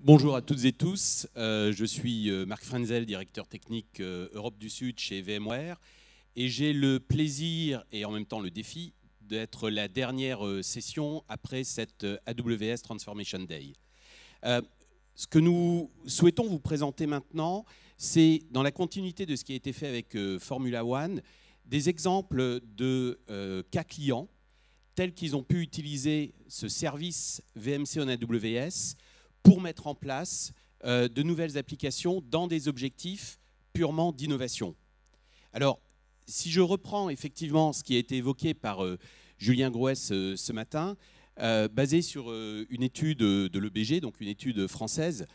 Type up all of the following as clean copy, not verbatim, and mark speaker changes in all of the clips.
Speaker 1: Bonjour à toutes et tous, je suis Marc Frenzel, directeur technique Europe du Sud chez VMware, et j'ai le plaisir et en même temps le défi d'être la dernière session après cette AWS Transformation Day. Ce que nous souhaitons vous présenter maintenant, c'est dans la continuité de ce qui a été fait avec Formula One, des exemples de cas clients tels qu'ils ont pu utiliser ce service VMC en AWS pour mettre en place de nouvelles applications dans des objectifs purement d'innovation. Alors, si je reprends effectivement ce qui a été évoqué par Julien Grouès ce matin, basé sur une étude de l'EBG, donc une étude française,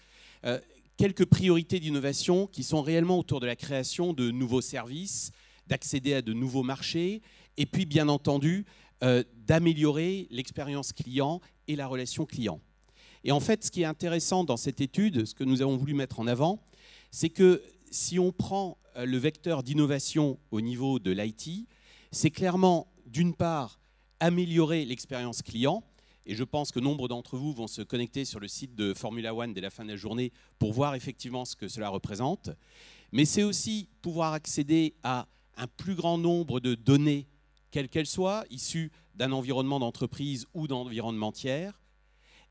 Speaker 1: quelques priorités d'innovation qui sont réellement autour de la création de nouveaux services, d'accéder à de nouveaux marchés, et puis bien entendu, d'améliorer l'expérience client et la relation client. Et en fait, ce qui est intéressant dans cette étude, ce que nous avons voulu mettre en avant, c'est que si on prend le vecteur d'innovation au niveau de l'IT, c'est clairement, d'une part, améliorer l'expérience client. Et je pense que nombre d'entre vous vont se connecter sur le site de Formula One dès la fin de la journée pour voir effectivement ce que cela représente. Mais c'est aussi pouvoir accéder à un plus grand nombre de données, quelles qu'elles soient, issues d'un environnement d'entreprise ou d'environnement tiers,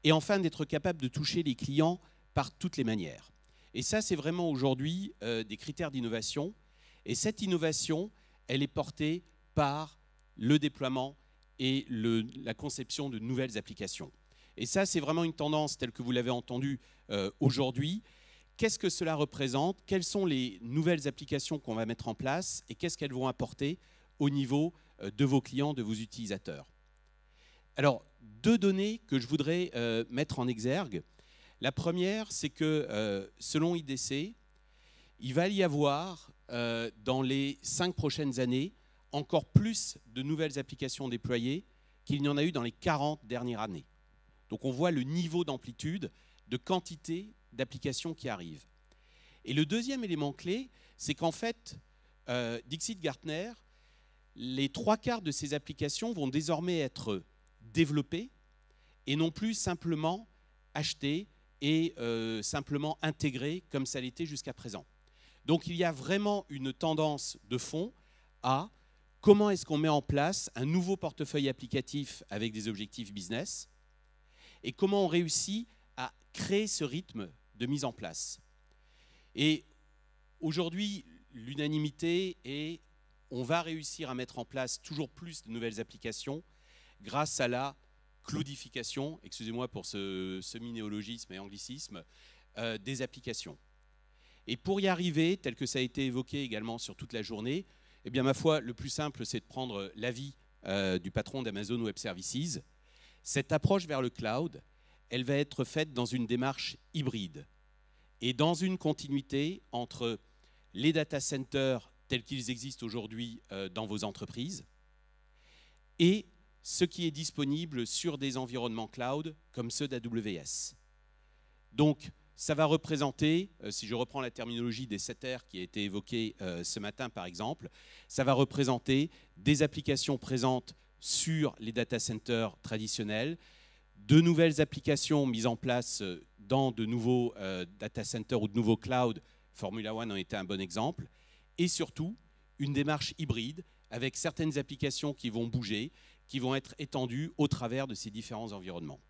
Speaker 1: et enfin d'être capable de toucher les clients par toutes les manières. Et ça, c'est vraiment aujourd'hui des critères d'innovation. Et cette innovation, elle est portée par le déploiement et la conception de nouvelles applications. Et ça, c'est vraiment une tendance telle que vous l'avez entendue aujourd'hui. Qu'est-ce que cela représente? Quelles sont les nouvelles applications qu'on va mettre en place et qu'est-ce qu'elles vont apporter au niveau de vos clients, de vos utilisateurs? Alors, deux données que je voudrais mettre en exergue. La première, c'est que selon IDC, il va y avoir dans les 5 prochaines années encore plus de nouvelles applications déployées qu'il n'y en a eu dans les 40 dernières années. Donc on voit le niveau d'amplitude, de quantité d'applications qui arrivent. Et le deuxième élément clé, c'est qu'en fait, Dixit Gartner, les 3/4 de ces applications vont désormais être développées et non plus simplement achetées et simplement intégrées comme ça l'était jusqu'à présent. Donc il y a vraiment une tendance de fond à comment est-ce qu'on met en place un nouveau portefeuille applicatif avec des objectifs business et comment on réussit à créer ce rythme de mise en place. Et aujourd'hui, l'unanimité est on va réussir à mettre en place toujours plus de nouvelles applications grâce à la cloudification, excusez-moi pour ce semi-néologisme et anglicisme, des applications. Et pour y arriver, tel que ça a été évoqué également sur toute la journée, eh bien ma foi, le plus simple, c'est de prendre l'avis du patron d'Amazon Web Services. Cette approche vers le cloud, elle va être faite dans une démarche hybride et dans une continuité entre les data centers tels qu'ils existent aujourd'hui dans vos entreprises et ce qui est disponible sur des environnements cloud comme ceux d'AWS. Donc, ça va représenter, si je reprends la terminologie des 7 R qui a été évoquée ce matin par exemple, ça va représenter des applications présentes sur les data centers traditionnels, de nouvelles applications mises en place dans de nouveaux data centers ou de nouveaux clouds, Formula One en était un bon exemple, et surtout une démarche hybride avec certaines applications qui vont bouger, qui vont être étendues au travers de ces différents environnements.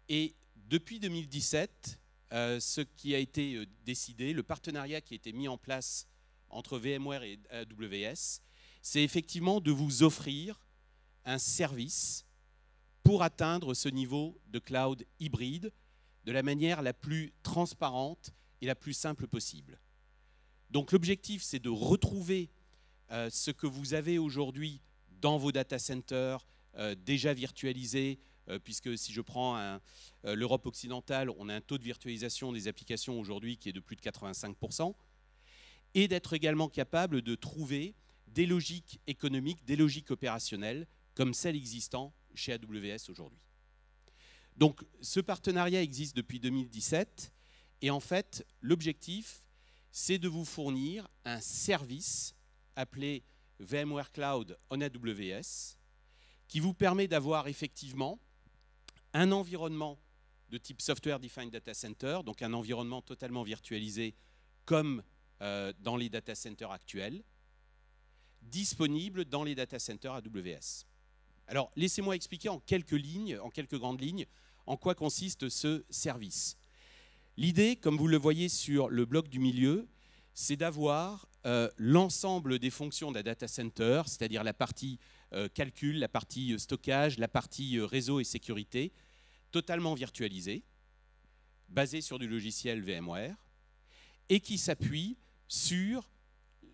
Speaker 1: Et depuis 2017, ce qui a été décidé, le partenariat qui a été mis en place entre VMware et AWS, c'est effectivement de vous offrir un service pour atteindre ce niveau de cloud hybride de la manière la plus transparente et la plus simple possible. Donc l'objectif, c'est de retrouver ce que vous avez aujourd'hui dans vos data centers déjà virtualisés, puisque si je prends l'Europe occidentale, on a un taux de virtualisation des applications aujourd'hui qui est de plus de 85%, et d'être également capable de trouver des logiques économiques, des logiques opérationnelles, comme celles existant chez AWS aujourd'hui. Donc ce partenariat existe depuis 2017, et en fait, l'objectif, c'est de vous fournir un service appelé VMware Cloud on AWS, qui vous permet d'avoir effectivement un environnement de type Software Defined Data Center, donc un environnement totalement virtualisé comme dans les data centers actuels, disponible dans les data centers AWS. Alors, laissez-moi expliquer en quelques grandes lignes, en quoi consiste ce service. L'idée, comme vous le voyez sur le bloc du milieu, c'est d'avoir l'ensemble des fonctions d'un data center, c'est-à-dire la partie calcul, la partie stockage, la partie réseau et sécurité, totalement virtualisée, basée sur du logiciel VMware, et qui s'appuie sur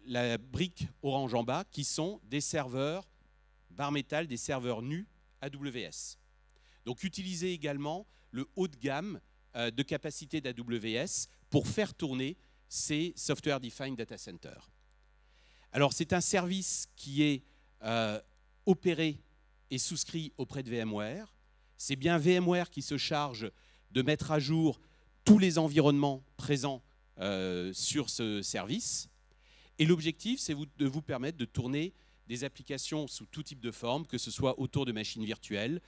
Speaker 1: la brique orange en bas, qui sont des serveurs bare métal, des serveurs nus AWS. Donc utilisez également le haut de gamme de capacité d'AWS pour faire tourner ces Software Defined Data Centers. Alors c'est un service qui est opéré et souscrit auprès de VMware. C'est bien VMware qui se charge de mettre à jour tous les environnements présents sur ce service. Et l'objectif, c'est de vous permettre de tourner des applications sous tout type de forme, que ce soit autour de machines virtuelles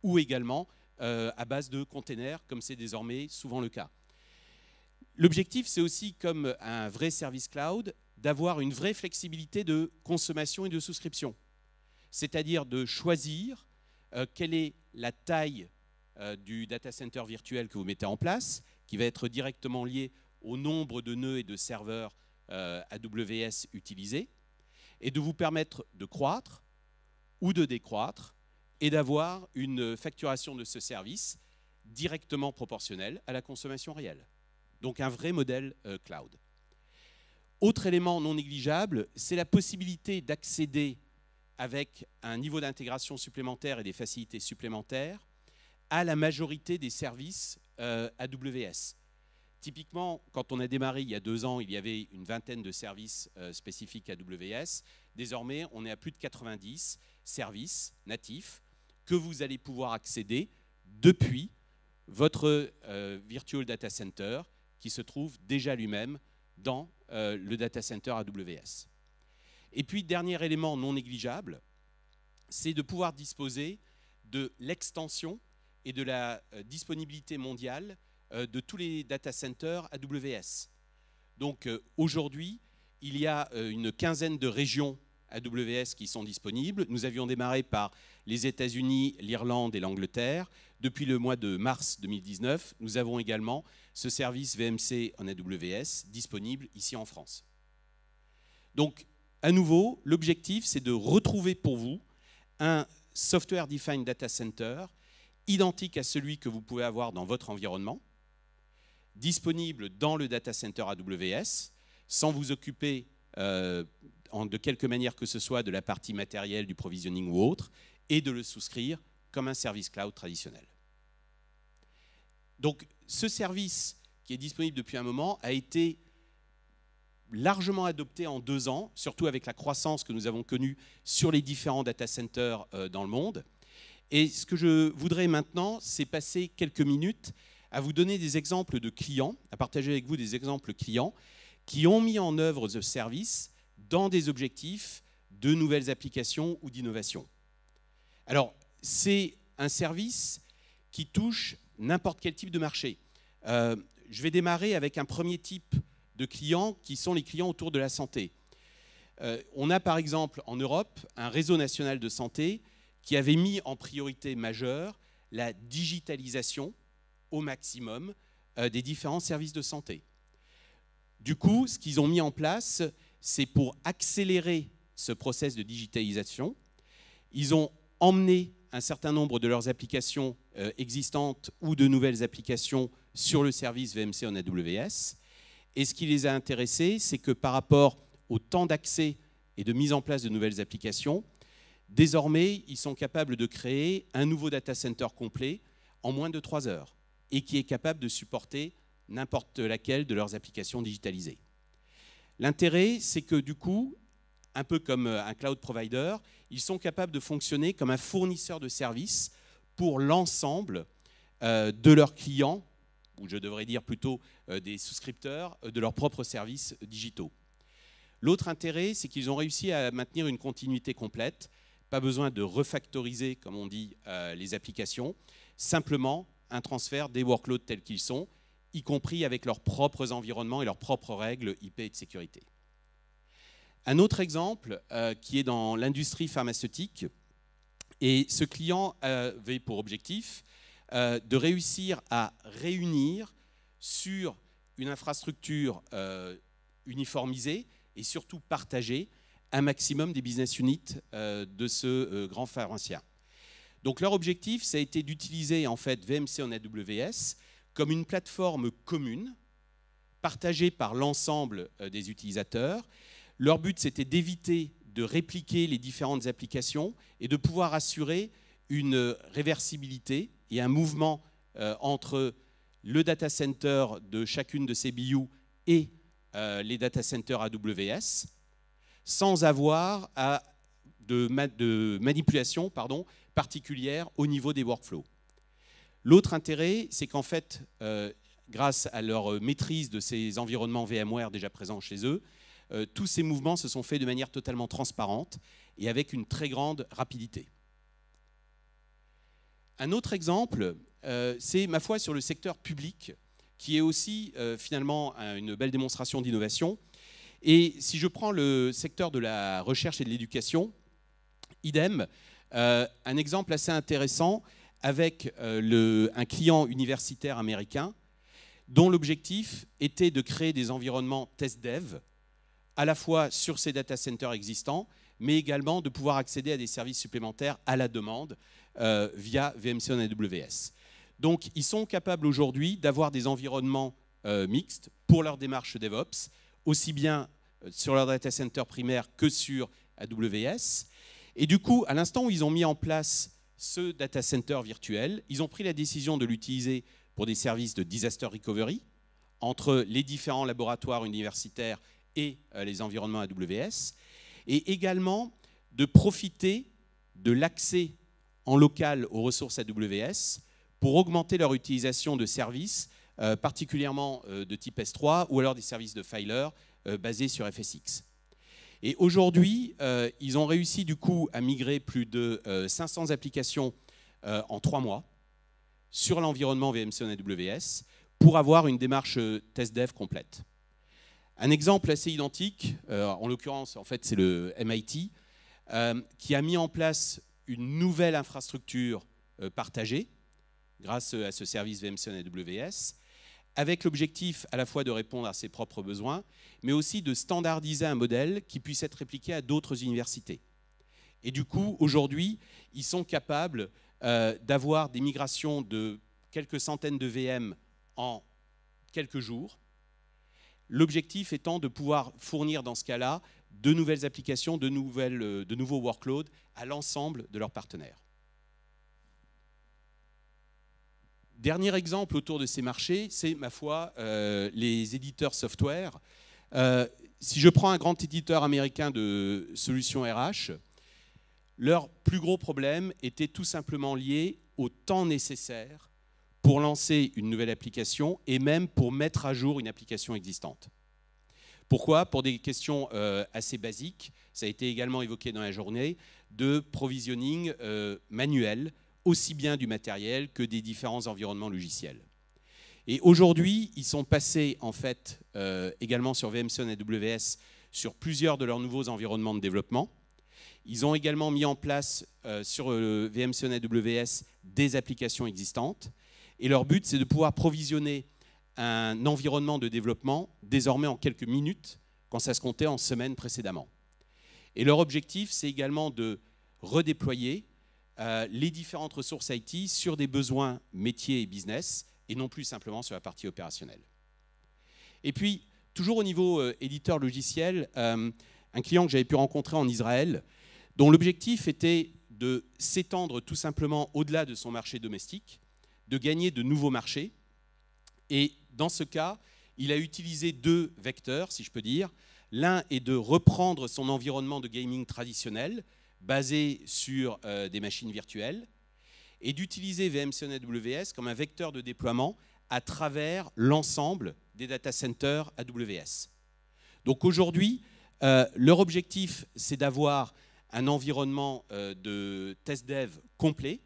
Speaker 1: ou également à base de containers, comme c'est désormais souvent le cas. L'objectif, c'est aussi, comme un vrai service cloud, d'avoir une vraie flexibilité de consommation et de souscription. C'est-à-dire de choisir quelle est la taille du data center virtuel que vous mettez en place, qui va être directement lié au nombre de nœuds et de serveurs AWS utilisés, et de vous permettre de croître ou de décroître et d'avoir une facturation de ce service directement proportionnelle à la consommation réelle. Donc un vrai modèle cloud. Autre élément non négligeable, c'est la possibilité d'accéder avec un niveau d'intégration supplémentaire et des facilités supplémentaires à la majorité des services AWS. Typiquement, quand on a démarré il y a 2 ans, il y avait une vingtaine de services spécifiques AWS. Désormais, on est à plus de 90 services natifs que vous allez pouvoir accéder depuis votre Virtual Data Center qui se trouve déjà lui-même dans le data center AWS. Et puis, dernier élément non négligeable, c'est de pouvoir disposer de l'extension et de la disponibilité mondiale de tous les data centers AWS. Donc aujourd'hui, il y a une quinzaine de régions AWS qui sont disponibles. Nous avions démarré par les États-Unis, l'Irlande et l'Angleterre. Depuis le mois de mars 2019, nous avons également ce service VMC en AWS disponible ici en France. Donc, à nouveau, l'objectif, c'est de retrouver pour vous un Software Defined Data Center identique à celui que vous pouvez avoir dans votre environnement, disponible dans le data center AWS, sans vous occuper de quelque manière que ce soit de la partie matérielle, du provisioning ou autre, et de le souscrire comme un service cloud traditionnel. Donc, ce service qui est disponible depuis un moment a été largement adopté en 2 ans, surtout avec la croissance que nous avons connue sur les différents data centers dans le monde. Et ce que je voudrais maintenant, c'est passer quelques minutes à vous donner des exemples de clients, à partager avec vous des exemples clients qui ont mis en œuvre ce service dans des objectifs de nouvelles applications ou d'innovation. Alors, c'est un service qui touche n'importe quel type de marché. Je vais démarrer avec un premier type de clients qui sont les clients autour de la santé. On a par exemple en Europe un réseau national de santé qui avait mis en priorité majeure la digitalisation au maximum des différents services de santé. Du coup, ce qu'ils ont mis en place, c'est pour accélérer ce process de digitalisation, ils ont emmené un certain nombre de leurs applications existantes ou de nouvelles applications sur le service VMC en AWS. Et ce qui les a intéressés, c'est que par rapport au temps d'accès et de mise en place de nouvelles applications, désormais, ils sont capables de créer un nouveau data center complet en moins de 3 heures et qui est capable de supporter n'importe laquelle de leurs applications digitalisées. L'intérêt, c'est que du coup, un peu comme un cloud provider, ils sont capables de fonctionner comme un fournisseur de services pour l'ensemble de leurs clients, ou je devrais dire plutôt des souscripteurs de leurs propres services digitaux. L'autre intérêt, c'est qu'ils ont réussi à maintenir une continuité complète, pas besoin de refactoriser, comme on dit, les applications, simplement un transfert des workloads tels qu'ils sont, y compris avec leurs propres environnements et leurs propres règles IP et de sécurité. Un autre exemple qui est dans l'industrie pharmaceutique, et ce client avait pour objectif de réussir à réunir sur une infrastructure uniformisée et surtout partagée un maximum des business units de ce grand pharmacien. Donc leur objectif, ça a été d'utiliser en fait VMC en AWS comme une plateforme commune, partagée par l'ensemble des utilisateurs. Leur but, c'était d'éviter de répliquer les différentes applications et de pouvoir assurer une réversibilité et un mouvement entre le data center de chacune de ces BU et les data centers AWS, sans avoir de manipulation particulière au niveau des workflows. L'autre intérêt, c'est qu'en fait, grâce à leur maîtrise de ces environnements VMware déjà présents chez eux, tous ces mouvements se sont faits de manière totalement transparente et avec une très grande rapidité. Un autre exemple, c'est ma foi sur le secteur public, qui est aussi finalement une belle démonstration d'innovation. Et si je prends le secteur de la recherche et de l'éducation, idem, un exemple assez intéressant avec un client universitaire américain dont l'objectif était de créer des environnements test dev à la fois sur ces data centers existants, mais également de pouvoir accéder à des services supplémentaires à la demande via VMC en AWS. Donc, ils sont capables aujourd'hui d'avoir des environnements mixtes pour leur démarche DevOps, aussi bien sur leur data center primaire que sur AWS. Et du coup, à l'instant où ils ont mis en place ce data center virtuel, ils ont pris la décision de l'utiliser pour des services de disaster recovery entre les différents laboratoires universitaires et les environnements AWS, et également de profiter de l'accès en local aux ressources AWS pour augmenter leur utilisation de services, particulièrement de type S3, ou alors des services de filer basés sur FSX. Et aujourd'hui, ils ont réussi du coup à migrer plus de 500 applications en 3 mois sur l'environnement VMC en AWS pour avoir une démarche test dev complète. Un exemple assez identique, en l'occurrence, en fait, c'est le MIT, qui a mis en place une nouvelle infrastructure partagée grâce à ce service VMC en AWS, avec l'objectif à la fois de répondre à ses propres besoins, mais aussi de standardiser un modèle qui puisse être répliqué à d'autres universités. Et du coup, aujourd'hui, ils sont capables d'avoir des migrations de quelques centaines de VM en quelques jours, l'objectif étant de pouvoir fournir dans ce cas-là de nouvelles applications, de nouveaux workloads à l'ensemble de leurs partenaires. Dernier exemple autour de ces marchés, c'est, ma foi, les éditeurs software. Si je prends un grand éditeur américain de solutions RH, leur plus gros problème était tout simplement lié au temps nécessaire pour lancer une nouvelle application et même pour mettre à jour une application existante. Pourquoi? Pour des questions assez basiques, ça a été également évoqué dans la journée, de provisioning manuel, aussi bien du matériel que des différents environnements logiciels. Et aujourd'hui, ils sont passés en fait également sur VMC en AWS sur plusieurs de leurs nouveaux environnements de développement. Ils ont également mis en place sur VMC en AWS des applications existantes. Et leur but, c'est de pouvoir provisionner un environnement de développement désormais en quelques minutes, quand ça se comptait en semaines précédemment. Et leur objectif, c'est également de redéployer les différentes ressources IT sur des besoins métiers et business, et non plus simplement sur la partie opérationnelle. Et puis, toujours au niveau éditeur logiciel, un client que j'avais pu rencontrer en Israël, dont l'objectif était de s'étendre tout simplement au-delà de son marché domestique, de gagner de nouveaux marchés. Et dans ce cas, il a utilisé 2 vecteurs, si je peux dire. L'un est de reprendre son environnement de gaming traditionnel, basé sur des machines virtuelles, et d'utiliser VMC en AWS comme un vecteur de déploiement à travers l'ensemble des data centers AWS. Donc aujourd'hui, leur objectif, c'est d'avoir un environnement de test dev complet,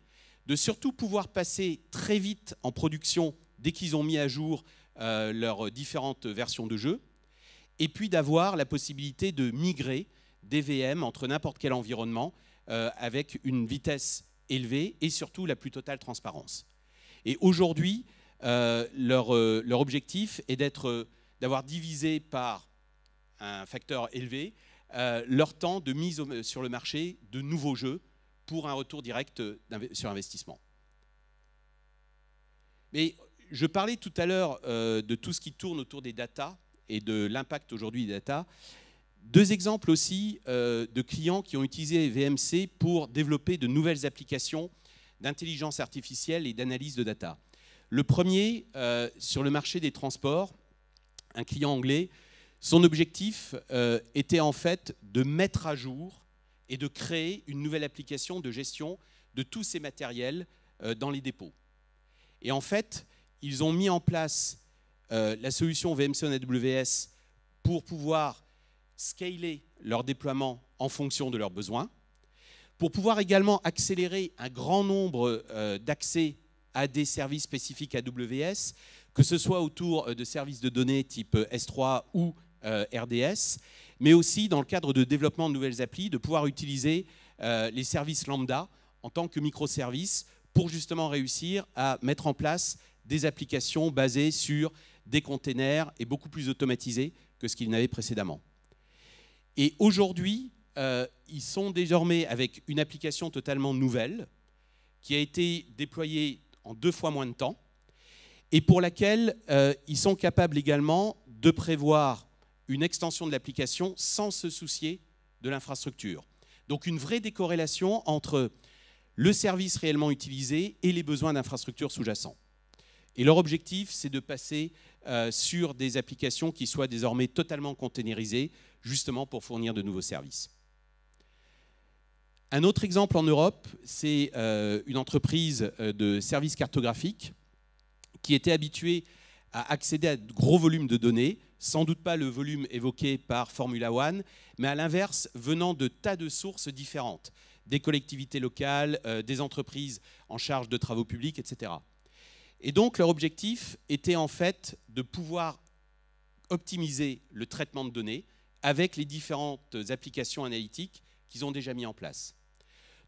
Speaker 1: de surtout pouvoir passer très vite en production dès qu'ils ont mis à jour leurs différentes versions de jeu, et puis d'avoir la possibilité de migrer des VM entre n'importe quel environnement avec une vitesse élevée et surtout la plus totale transparence. Et aujourd'hui, leur objectif est d'avoir divisé par un facteur élevé leur temps de mise sur le marché de nouveaux jeux pour un retour direct sur investissement. Mais je parlais tout à l'heure de tout ce qui tourne autour des data et de l'impact aujourd'hui des data. Deux exemples aussi de clients qui ont utilisé VMC pour développer de nouvelles applications d'intelligence artificielle et d'analyse de data. Le premier, sur le marché des transports, un client anglais, son objectif était en fait de mettre à jour et de créer une nouvelle application de gestion de tous ces matériels dans les dépôts. Et en fait, ils ont mis en place la solution VMC en AWS pour pouvoir scaler leur déploiement en fonction de leurs besoins, pour pouvoir également accélérer un grand nombre d'accès à des services spécifiques AWS, que ce soit autour de services de données type S3 ou RDS, mais aussi dans le cadre de développement de nouvelles applis, de pouvoir utiliser les services lambda en tant que microservices pour justement réussir à mettre en place des applications basées sur des containers et beaucoup plus automatisées que ce qu'ils n'avaient précédemment. Et aujourd'hui, ils sont désormais avec une application totalement nouvelle qui a été déployée en 2 fois moins de temps et pour laquelle ils sont capables également de prévoir une extension de l'application sans se soucier de l'infrastructure. Donc une vraie décorrélation entre le service réellement utilisé et les besoins d'infrastructures sous-jacents. Et leur objectif, c'est de passer sur des applications qui soient désormais totalement containerisées, justement pour fournir de nouveaux services. Un autre exemple en Europe, c'est une entreprise de services cartographiques qui était habituée à accéder à de gros volumes de données, sans doute pas le volume évoqué par Formula One, mais à l'inverse, venant de tas de sources différentes, des collectivités locales, des entreprises en charge de travaux publics, etc. Et donc leur objectif était en fait de pouvoir optimiser le traitement de données avec les différentes applications analytiques qu'ils ont déjà mis en place.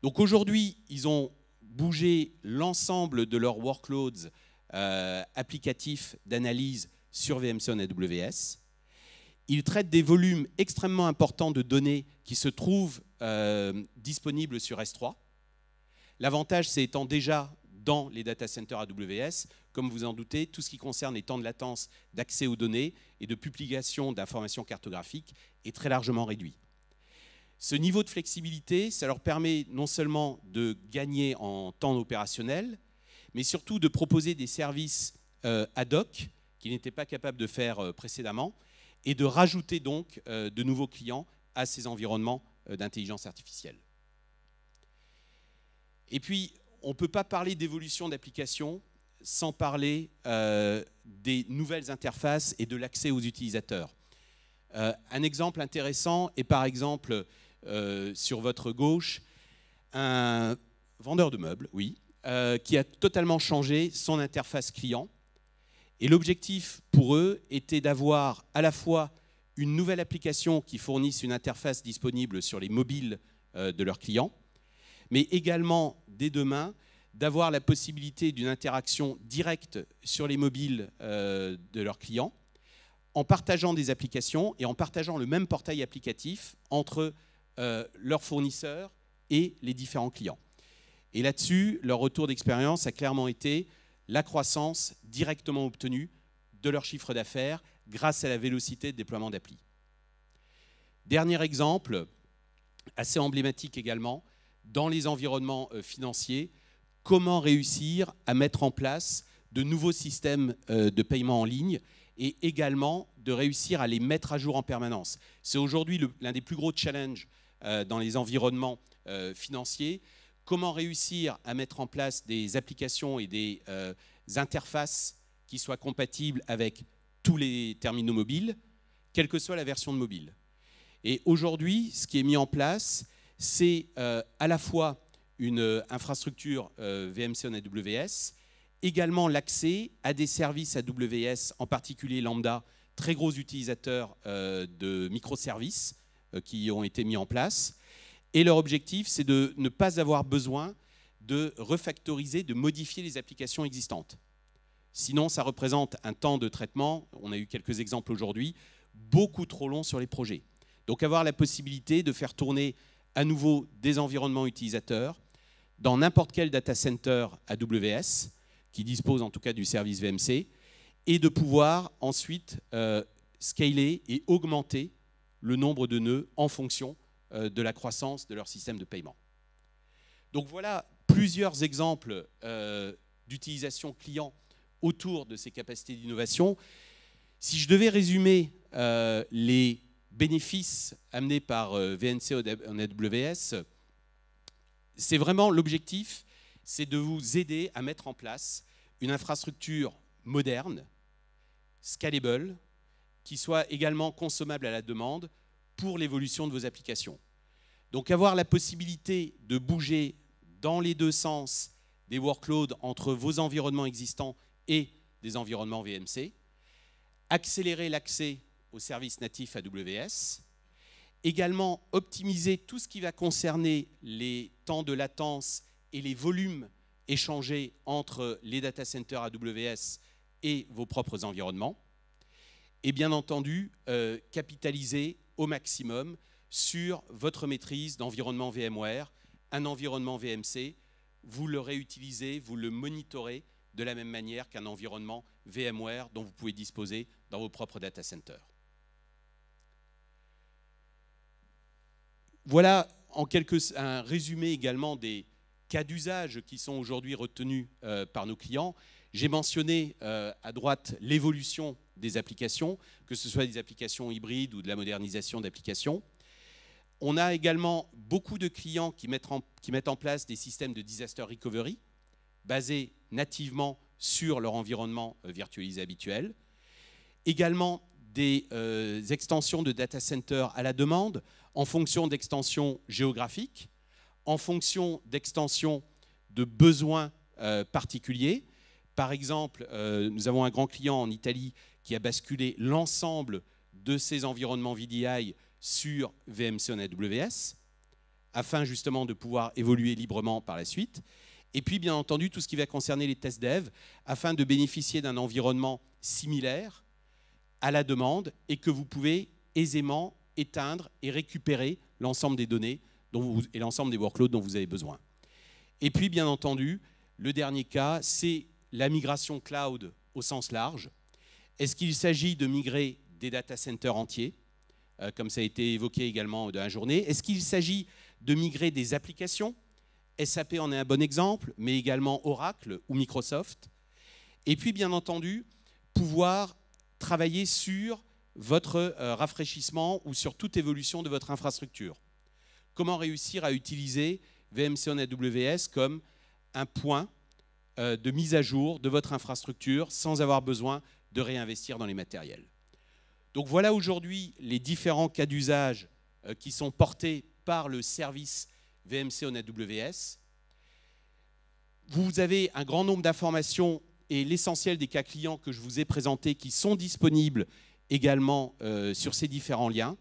Speaker 1: Donc aujourd'hui, ils ont bougé l'ensemble de leurs workloads applicatifs d'analyse sur VMC en AWS. Ils traitent des volumes extrêmement importants de données qui se trouvent disponibles sur S3. L'avantage, c'est étant déjà dans les data centers AWS, comme vous en doutez, tout ce qui concerne les temps de latence d'accès aux données et de publication d'informations cartographiques est très largement réduit. Ce niveau de flexibilité, ça leur permet non seulement de gagner en temps opérationnel, mais surtout de proposer des services ad hoc qu'ils n'étaient pas capables de faire précédemment et de rajouter donc de nouveaux clients à ces environnements d'intelligence artificielle. Et puis, on ne peut pas parler d'évolution d'application sans parler des nouvelles interfaces et de l'accès aux utilisateurs. Un exemple intéressant est par exemple sur votre gauche un vendeur de meubles, oui, qui a totalement changé son interface client. Et l'objectif pour eux était d'avoir à la fois une nouvelle application qui fournisse une interface disponible sur les mobiles de leurs clients, mais également, dès demain, d'avoir la possibilité d'une interaction directe sur les mobiles de leurs clients, en partageant des applications et en partageant le même portail applicatif entre leurs fournisseurs et les différents clients. Et là-dessus, leur retour d'expérience a clairement été la croissance directement obtenue de leur chiffre d'affaires grâce à la vélocité de déploiement d'appli. Dernier exemple, assez emblématique également, dans les environnements financiers, comment réussir à mettre en place de nouveaux systèmes de paiement en ligne et également de réussir à les mettre à jour en permanence. C'est aujourd'hui l'un des plus gros challenges dans les environnements financiers. Comment réussir à mettre en place des applications et des interfaces qui soient compatibles avec tous les terminaux mobiles, quelle que soit la version de mobile. Et aujourd'hui, ce qui est mis en place, c'est à la fois une infrastructure VMC en AWS, également l'accès à des services AWS, en particulier Lambda, très gros utilisateurs de microservices qui ont été mis en place. Et leur objectif, c'est de ne pas avoir besoin de refactoriser, de modifier les applications existantes. Sinon, ça représente un temps de traitement, on a eu quelques exemples aujourd'hui, beaucoup trop long sur les projets. Donc avoir la possibilité de faire tourner à nouveau des environnements utilisateurs dans n'importe quel data center AWS, qui dispose en tout cas du service VMC, et de pouvoir ensuite scaler et augmenter le nombre de nœuds en fonction de la croissance de leur système de paiement. Donc voilà plusieurs exemples d'utilisation client autour de ces capacités d'innovation. Si je devais résumer les bénéfices amenés par VNC en AWS, c'est vraiment l'objectif, c'est de vous aider à mettre en place une infrastructure moderne, scalable, qui soit également consommable à la demande pour l'évolution de vos applications. Donc avoir la possibilité de bouger dans les deux sens des workloads entre vos environnements existants et des environnements VMC, accélérer l'accès aux services natifs AWS, également optimiser tout ce qui va concerner les temps de latence et les volumes échangés entre les data centers AWS et vos propres environnements, et bien entendu capitaliser au maximum sur votre maîtrise d'environnement VMware. Un environnement VMC, vous le réutilisez, vous le monitorez de la même manière qu'un environnement VMware dont vous pouvez disposer dans vos propres data centers. Voilà un résumé également des cas d'usage qui sont aujourd'hui retenus par nos clients. J'ai mentionné à droite l'évolution des applications, que ce soit des applications hybrides ou de la modernisation d'applications. On a également beaucoup de clients qui mettent en place des systèmes de disaster recovery basés nativement sur leur environnement virtualisé habituel. Également des extensions de data center à la demande en fonction d'extensions géographiques, en fonction d'extensions de besoins particuliers. Par exemple, nous avons un grand client en Italie qui a basculé l'ensemble de ses environnements VDI sur VMC en AWS, afin justement de pouvoir évoluer librement par la suite. Et puis, bien entendu, tout ce qui va concerner les tests dev, afin de bénéficier d'un environnement similaire à la demande et que vous pouvez aisément éteindre et récupérer l'ensemble des données et l'ensemble des workloads dont vous avez besoin. Et puis, bien entendu, le dernier cas, c'est la migration cloud au sens large. Est-ce qu'il s'agit de migrer des data centers entiers, comme ça a été évoqué également dans la journée? Est-ce qu'il s'agit de migrer des applications? SAP en est un bon exemple, mais également Oracle ou Microsoft. Et puis, bien entendu, pouvoir travailler sur votre rafraîchissement ou sur toute évolution de votre infrastructure. Comment réussir à utiliser VMC en AWS comme un point de mise à jour de votre infrastructure sans avoir besoin de réinvestir dans les matériels. Donc voilà aujourd'hui les différents cas d'usage qui sont portés par le service VMC en AWS. Vous avez un grand nombre d'informations et l'essentiel des cas clients que je vous ai présentés qui sont disponibles également sur ces différents liens.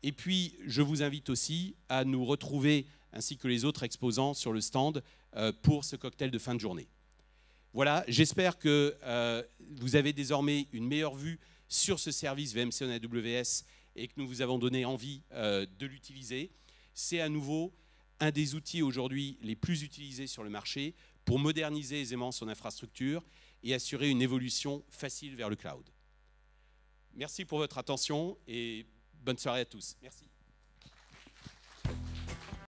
Speaker 1: Et puis, je vous invite aussi à nous retrouver, ainsi que les autres exposants sur le stand, pour ce cocktail de fin de journée. Voilà, j'espère que vous avez désormais une meilleure vue sur ce service VMC en AWS et que nous vous avons donné envie de l'utiliser. C'est à nouveau un des outils aujourd'hui les plus utilisés sur le marché pour moderniser aisément son infrastructure et assurer une évolution facile vers le cloud. Merci pour votre attention et bonne soirée à tous. Merci.